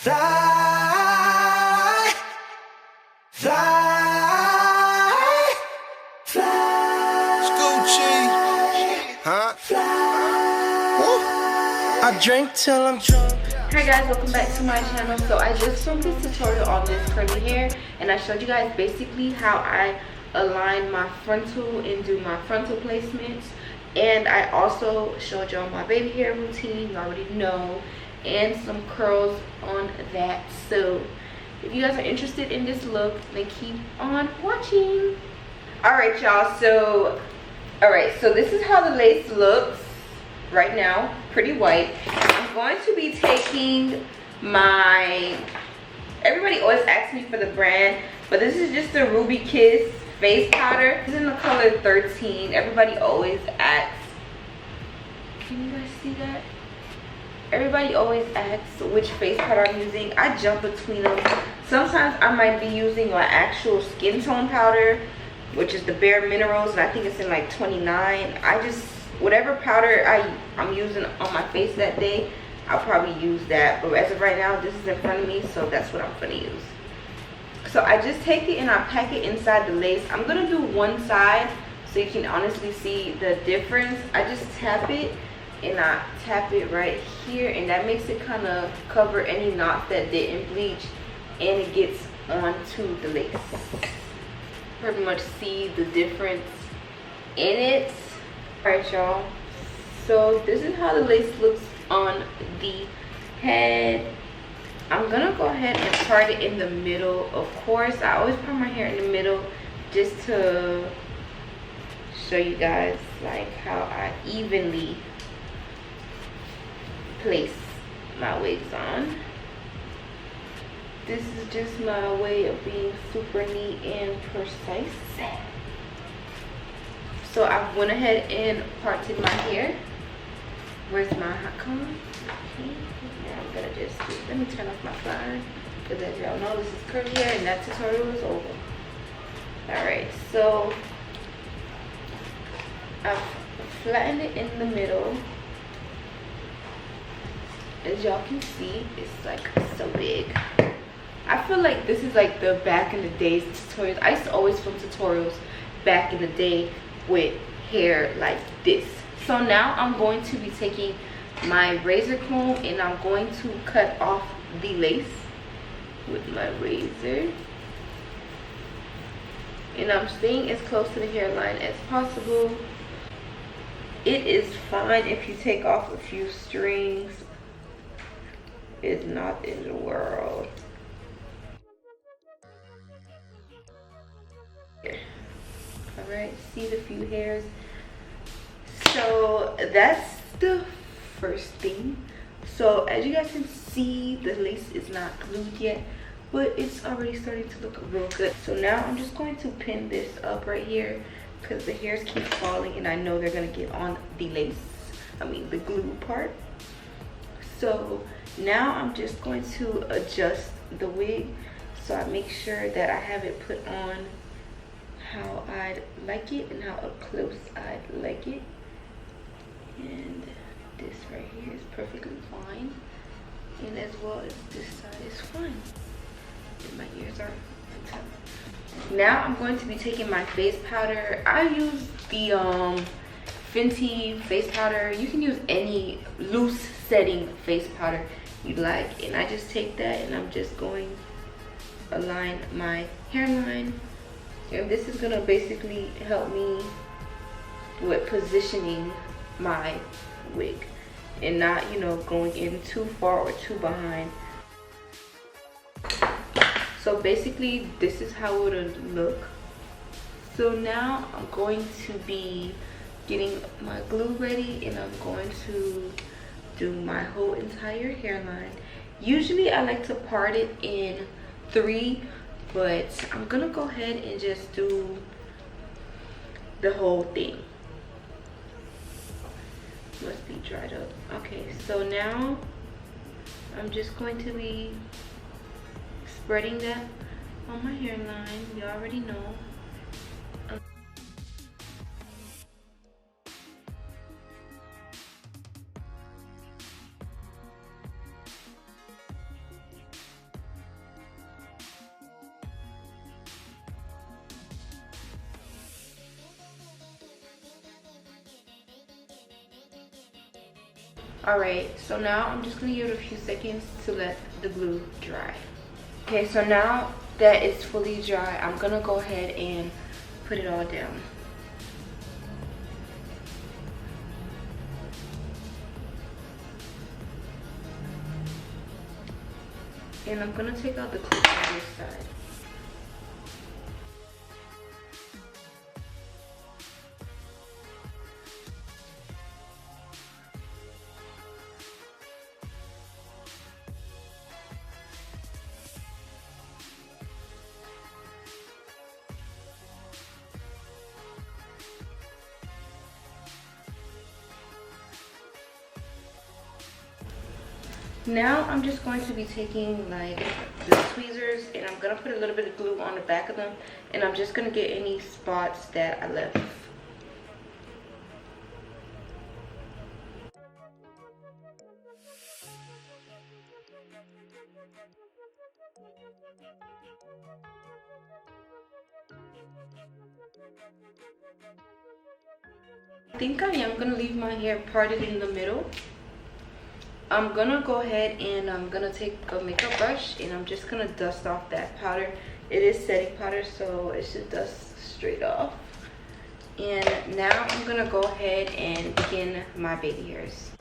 Fly, fly, fly. Scoochie, huh? Woo. I drink till I'm drunk. Hi guys, welcome back to my channel. So I just filmed this tutorial on this curly hair, and I showed you guys basically how I align my frontal and do my frontal placements. And I also showed y'all my baby hair routine, you already know, and some curls on that. So if you guys are interested in this look, then keep on watching. Alright y'all, so this is how the lace looks right now, pretty white. I'm going to be taking my, everybody always asks me for the brand, but this is just the Ruby Kiss face powder. This is in the color 13. Everybody always asks, can you guys see that? Everybody always asks which face powder I'm using. I jump between them. Sometimes I might be using my actual skin tone powder, which is the Bare Minerals, and I think it's in like 29. Whatever powder I'm using on my face that day, I'll probably use that. But as of right now, this is in front of me, so that's what I'm gonna use. So I just take it and I pack it inside the lace. I'm gonna do one side so you can honestly see the difference. I just tap it and I tap it right here, and that makes it kind of cover any knots that didn't bleach, and it gets onto the lace. Pretty much see the difference in it. Alright y'all, so this is how the lace looks on the head. I'm gonna go ahead and part it in the middle. Of course, I always part my hair in the middle just to show you guys like how I evenly place my wigs on. This is just my way of being super neat and precise. So I went ahead and parted my hair. Where's my hot comb? Okay. Now I'm gonna just let me turn off my phone, because as y'all know, this is curly hair and that tutorial is over. Alright, so I've flattened it in the middle. As y'all can see, it's like so big. I feel like this is like the back in the days tutorials. I used to always film tutorials back in the day with hair like this. So now I'm going to be taking my razor comb and I'm going to cut off the lace with my razor, and I'm staying as close to the hairline as possible. It is fine if you take off a few strings. It's not in the world. Alright, see the few hairs. So that's the first thing. So as you guys can see, the lace is not glued yet, but it's already starting to look real good. So now I'm just going to pin this up right here, because the hairs keep falling and I know they're gonna get on the lace, the glue part. So now I'm just going to adjust the wig so I make sure that I have it put on how I'd like it and how up close I'd like it. And this right here is perfectly fine, and as well as this side is fine. And my ears are tough. Now I'm going to be taking my face powder. I use the Fenty face powder. You can use any loose setting face powder you like, and I just take that and I'm just going to align my hairline. And this is gonna basically help me with positioning my wig and not, going in too far or too behind. So basically this is how it would look. So now I'm going to be getting my glue ready, and I'm going to do my whole entire hairline. Usually I like to part it in 3, but I'm gonna go ahead and just do the whole thing. Must be dried up. Okay, so now I'm just going to be spreading that on my hairline. You already know. Alright, so now I'm just gonna give it a few seconds to let the glue dry. Okay, so now that it's fully dry, I'm gonna go ahead and put it all down. And I'm gonna take out the clip on this side. Now I'm just going to be taking like the tweezers and I'm gonna put a little bit of glue on the back of them, and I'm just gonna get any spots that I left. I think I am gonna leave my hair parted in the middle. I'm gonna go ahead and I'm gonna take a makeup brush and I'm just gonna dust off that powder. It is setting powder, so it should dust straight off. And now I'm gonna go ahead and begin my baby hairs.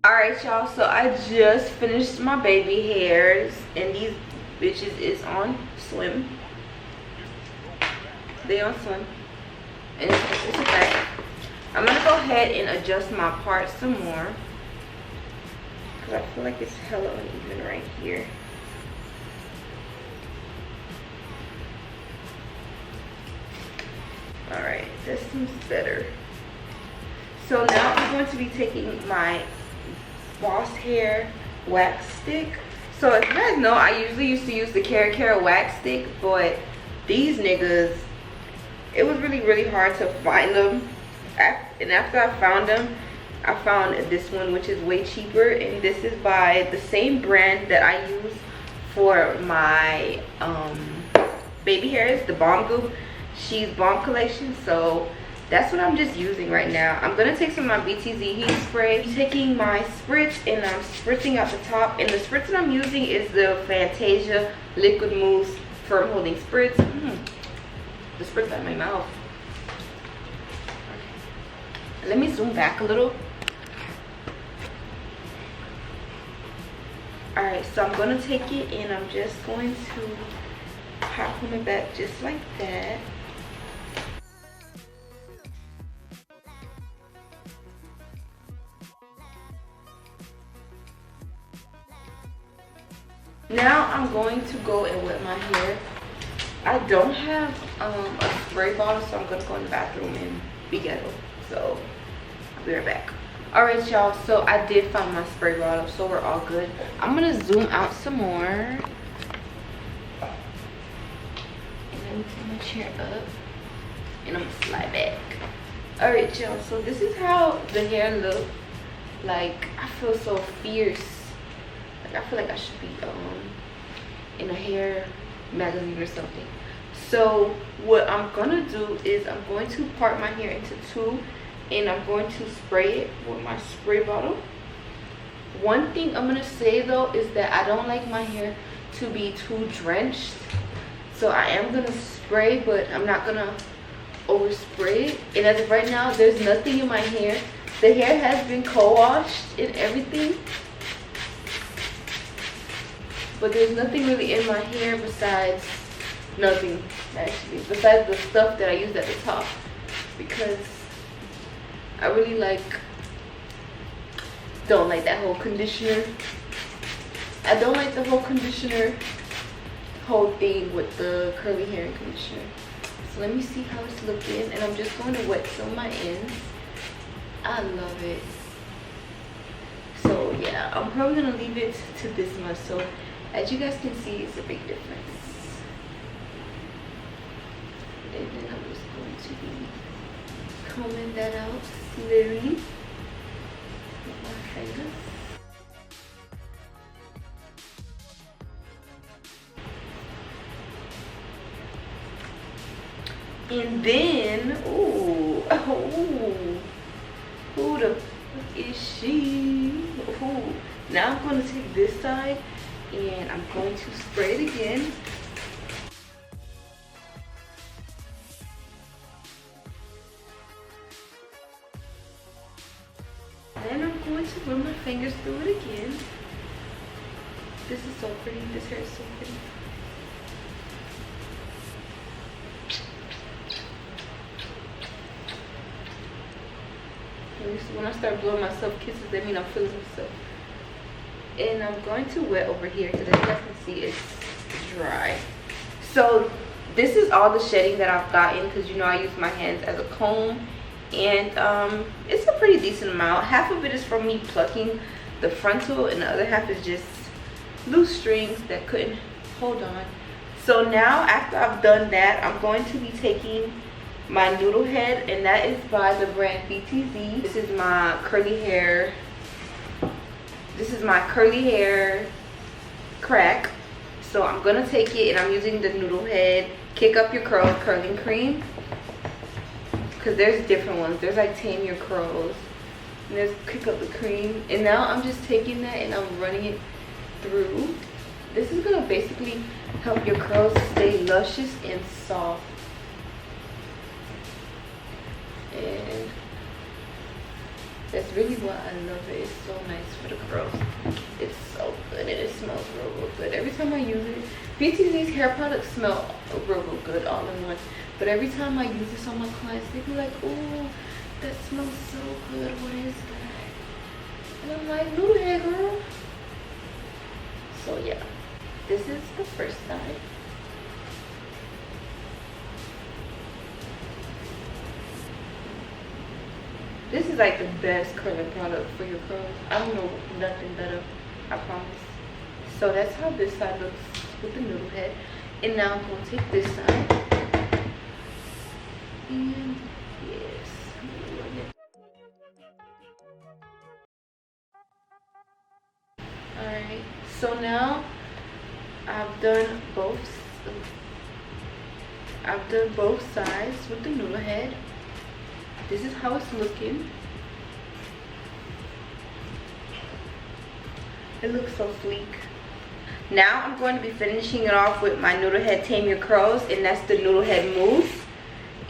Alright y'all, so I just finished my baby hairs and these bitches is on slim. They on slim. And it's a fact. I'm gonna go ahead and adjust my part some more, because I feel like it's hella uneven right here. Alright, this seems better. So now I'm going to be taking my Boss Hair wax stick. So if you guys know, I usually used to use the Cara wax stick, but these niggas, it was really hard to find them. And after I found them, I found this one, which is way cheaper, and this is by the same brand that I use for my baby hairs, the Bomb Goop. She's Bomb Collection, so that's what I'm just using right now. I'm gonna take some of my BTZ heat spray, taking my spritz and I'm spritzing out the top, and the spritz that I'm using is the Fantasia Liquid Mousse Firm Holding Spritz. The spritz out of my mouth. Let me zoom back a little. Alright, so I'm gonna take it and I'm just going to pop on the back just like that. Now I'm going to go and wet my hair. I don't have a spray bottle, so I'm gonna go in the bathroom and be ghetto. So I'll be right back. All right, y'all, so I did find my spray bottle, so we're all good. I'm gonna zoom out some more. And let me turn my chair up. And I'm gonna slide back. All right, y'all, so this is how the hair looks. Like, I feel so fierce. Like, I feel like I should be in a hair magazine or something. So what I'm gonna do is I'm going to part my hair into two, and I'm going to spray it with my spray bottle. One thing I'm gonna say though is that I don't like my hair to be too drenched, so I am gonna spray, but I'm not gonna overspray it. And as of right now, there's nothing in my hair. The hair has been co-washed and everything, but there's nothing really in my hair besides nothing, actually, besides the stuff that I used at the top, because I really don't like that whole conditioner. I don't like the whole conditioner whole thing with the curly hair and conditioner. So let me see how it's looking, and I'm just going to wet some of my ends. I love it. So yeah, I'm probably gonna leave it to this much. So as you guys can see, it's a big difference. And then I'm just going to be combing that out slowly with my fingers. And then, ooh, who the fuck is she? Ooh. Now I'm going to take this side and I'm going to spray it again. Then I'm going to run my fingers through it again. This is so pretty. This hair is so pretty. When I start blowing myself kisses, that means I'm feeling myself. And I'm going to wet over here because as you guys can see, it's dry. So this is all the shedding that I've gotten, because you know I use my hands as a comb, and it's a pretty decent amount. Half of it is from me plucking the frontal, and the other half is just loose strings that couldn't hold on. So now after I've done that, I'm going to be taking my noodle head, and that is by the brand BTZ. This is my curly hair. This is my curly hair crack. So I'm gonna take it, and I'm using the noodle head kick up your curls curling cream, because there's different ones. There's like tame your curls, and there's kick up the cream. And now I'm just taking that and I'm running it through. This is gonna basically help your curls stay luscious and soft. And that's really what I love it. It's so nice for the curls. It's so good, and it smells real good. Every time I use it, BTZ's hair products smell real good all in one. But every time I use this on my clients, they be like, "Oh, that smells so good. What is that?" And I'm like, "Noodle hair, girl." So yeah, this is the first side. This is like the best curling product for your curls. I don't know nothing better, I promise. So that's how this side looks with the noodle head. And now I'm going to take this side. And yes, alright, so now I've done both sides with the noodle head. This is how it's looking. It looks so sleek. Now I'm going to be finishing it off with my noodle head Tame Your Curls, and that's the noodle head mousse.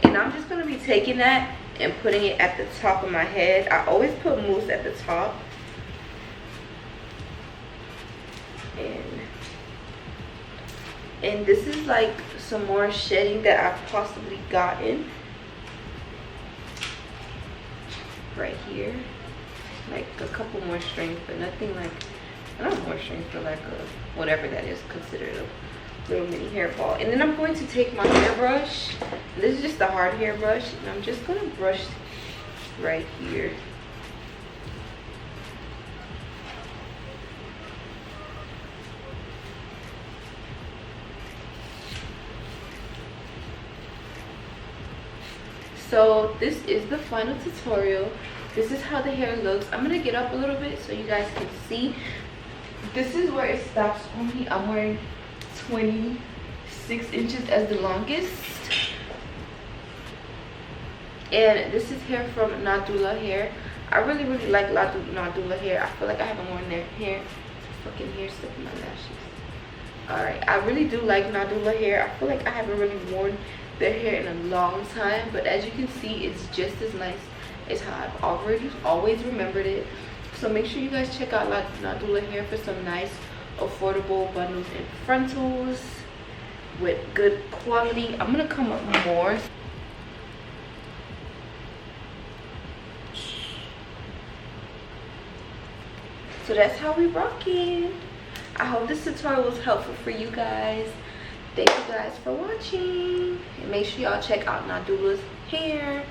And I'm just going to be taking that and putting it at the top of my head. I always put mousse at the top. And this is like some more shedding that I've possibly gotten right here, like a couple more strings, but nothing like And I'm more string for like a, whatever that is considered a little mini hair ball. And then I'm going to take my hairbrush. This is just a hard hairbrush, and I'm just gonna brush right here. So this is the final tutorial. This is how the hair looks. I'm gonna get up a little bit so you guys can see. This is where it stops on me. I'm wearing 26 inches as the longest. And this is hair from Nadula Hair. I really like Nadula Hair. I feel like I haven't worn their hair. Fucking hair stuck in my lashes. Alright, I really do like Nadula Hair. I feel like I haven't really worn their hair in a long time, but as you can see, it's just as nice as how I've always remembered it. So make sure you guys check out Nadula Hair for some nice affordable bundles and frontals with good quality. I'm gonna come up more. So that's how we rocking. I hope this tutorial was helpful for you guys. Thank you guys for watching, and make sure y'all check out Nadula's Hair.